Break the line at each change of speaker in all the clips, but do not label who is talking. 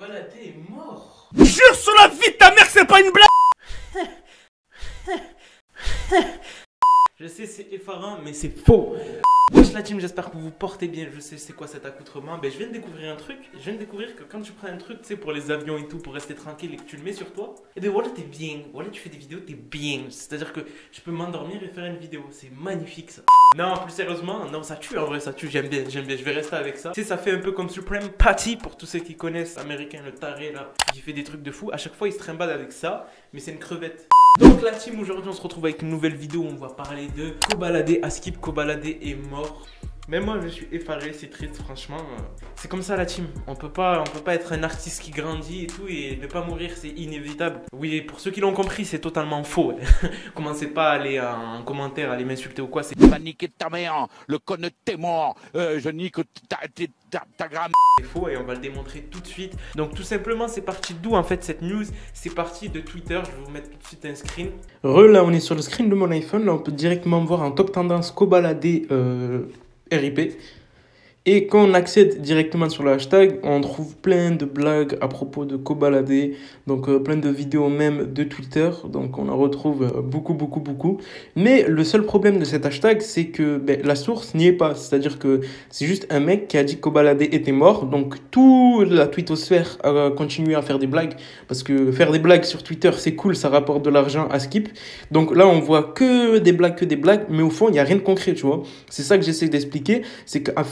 Kobalade est mort.
Jure sur la vie de ta mère, c'est pas une blague.
Je sais, c'est effarant, mais c'est faux. Wesh la team, j'espère que vous vous portez bien. Je sais c'est quoi cet accoutrement. Ben, je viens de découvrir un truc. Je viens de découvrir que quand tu prends un truc, tu sais, pour les avions et tout, pour rester tranquille et que tu le mets sur toi, et ben voilà, t'es bien. Voilà, tu fais des vidéos, t'es bien. C'est-à-dire que je peux m'endormir et faire une vidéo. C'est magnifique ça. Non, plus sérieusement, non, ça tue en vrai, ça tue. J'aime bien, j'aime bien. Je vais rester avec ça. Tu sais, ça fait un peu comme Supreme Patty pour tous ceux qui connaissent, américain, le taré là, qui fait des trucs de fou. À chaque fois, il se trimballe avec ça, mais c'est une crevette. Donc la team, aujourd'hui on se retrouve avec une nouvelle vidéo où on va parler de Kobalade. Askip Kobalade est mort. Même moi je suis effaré, c'est triste franchement. C'est comme ça la team, on peut pas être un artiste qui grandit et tout et ne pas mourir, c'est inévitable. Oui, pour ceux qui l'ont compris, c'est totalement faux. Commencez pas à aller en commentaire, à aller m'insulter ou quoi. C'est
Va niquer ta mère, le con t'es mort, je nique ta gramme.
faux et on va le démontrer tout de suite. Donc tout simplement c'est parti d'où en fait cette news? C'est parti de Twitter, je vais vous mettre tout de suite un screen. Là on est sur le screen de mon iPhone, là on peut directement voir un top tendance Kobalade RIP. Et quand on accède directement sur le hashtag, on trouve plein de blagues à propos de Kobalade, donc plein de vidéos même de Twitter, donc on en retrouve beaucoup. Mais le seul problème de cet hashtag, c'est que la source n'y est pas, c'est-à-dire que c'est juste un mec qui a dit que Kobalade était mort, donc toute la twittosphère a continué à faire des blagues, parce que faire des blagues sur Twitter, c'est cool, ça rapporte de l'argent à Skip. Donc là, on voit que des blagues, mais au fond, il n'y a rien de concret, tu vois. C'est ça que j'essaie d'expliquer, c'est qu'à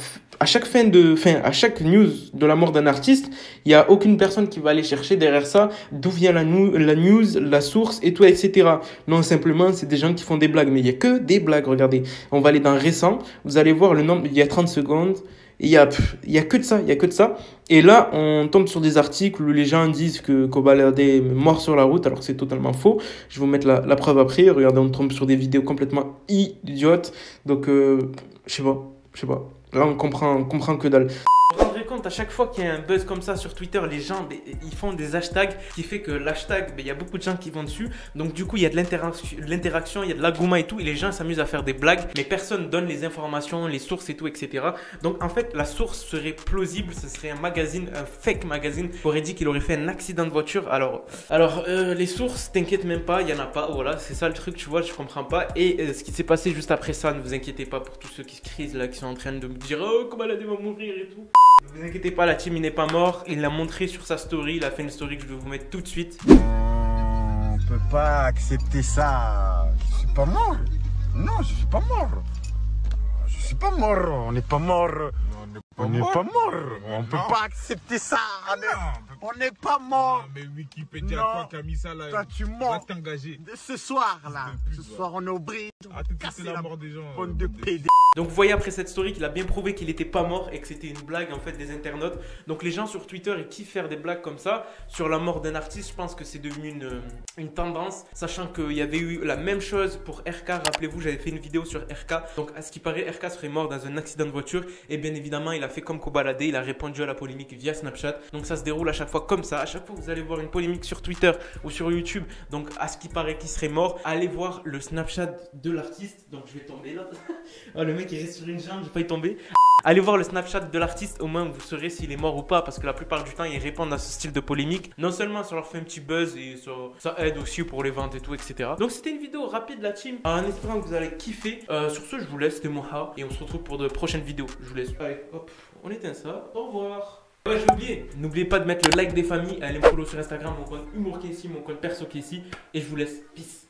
à chaque news de la mort d'un artiste, il n'y a aucune personne qui va aller chercher derrière ça d'où vient la news, la source et tout, etc. Non, simplement, c'est des gens qui font des blagues. Mais il n'y a que des blagues, regardez. On va aller dans récent, vous allez voir le nombre, il y a 30 secondes. Il y a que de ça, Et là, on tombe sur des articles où les gens disent que Kobalade est mort sur la route, alors que c'est totalement faux. Je vais vous mettre la preuve après. Regardez, on tombe sur des vidéos complètement idiotes. Donc, je sais pas. Là, on comprend que dalle. Vous vous rendrez compte, à chaque fois qu'il y a un buzz comme ça sur Twitter, les gens, ils font des hashtags qui fait que l'hashtag, il y a beaucoup de gens qui vont dessus. Donc du coup, il y a de l'interaction, il y a de l'agouement et tout. Et les gens s'amusent à faire des blagues, mais personne donne les informations, les sources et tout, etc. Donc en fait, la source serait plausible. Ce serait un magazine, un fake magazine, qui aurait dit qu'il aurait fait un accident de voiture. Alors les sources, t'inquiète même pas, il n'y en a pas. Voilà, c'est ça le truc, tu vois, je comprends pas. Et ce qui s'est passé juste après ça, ne vous inquiétez pas pour tous ceux qui se crisent là, qui sont en train de me dire « Oh, Kobalade va mourir et tout ». Ne vous inquiétez pas, la team il n'est pas mort, il l'a montré sur sa story, il a fait une story que je vais vous mettre tout de suite.
On peut pas accepter ça. Je suis pas mort. Non, je suis pas mort. Je suis pas mort. On n'est pas mort. On n'est pas mort. On peut pas accepter ça. On n'est pas mort.
Mais Wikipédia, toi qui as mis ça là,
toi tu mens.
Va t'engager.
Ce soir là, ce soir on est au bridge.
Ah, c'est la mort des gens.
Bande de PD.
Donc vous voyez après cette story qu'il a bien prouvé qu'il n'était pas mort et que c'était une blague en fait des internautes. Donc les gens sur Twitter ils kiffent faire des blagues comme ça. Sur la mort d'un artiste, je pense que c'est devenu une tendance. Sachant qu'il y avait eu la même chose pour RK. Rappelez-vous, j'avais fait une vidéo sur RK. Donc à ce qui paraît, RK serait mort dans un accident de voiture. Et bien évidemment, il a fait comme Kobalade. Il a répondu à la polémique via Snapchat. Donc ça se déroule à chaque fois comme ça. À chaque fois que vous allez voir une polémique sur Twitter ou sur YouTube, donc à ce qui paraît qu'il serait mort, allez voir le Snapchat de l'artiste. Donc je vais tomber là. Oh, le mec il reste sur une jambe, j'ai failli tomber. Allez voir le Snapchat de l'artiste, au moins vous saurez s'il est mort ou pas, parce que la plupart du temps ils répondent à ce style de polémique. Non seulement ça leur fait un petit buzz et ça aide aussi pour les ventes et tout, etc. Donc c'était une vidéo rapide la team, en espérant que vous allez kiffer. Sur ce je vous laisse, c'était Moha et on se retrouve pour de prochaines vidéos. Je vous laisse. Allez hop, on éteint ça, au revoir. Ouais, j'ai oublié, n'oubliez pas de mettre le like des familles, allez me follow sur Instagram, mon compte Humour Kessi, mon compte perso Kessi, et je vous laisse, peace.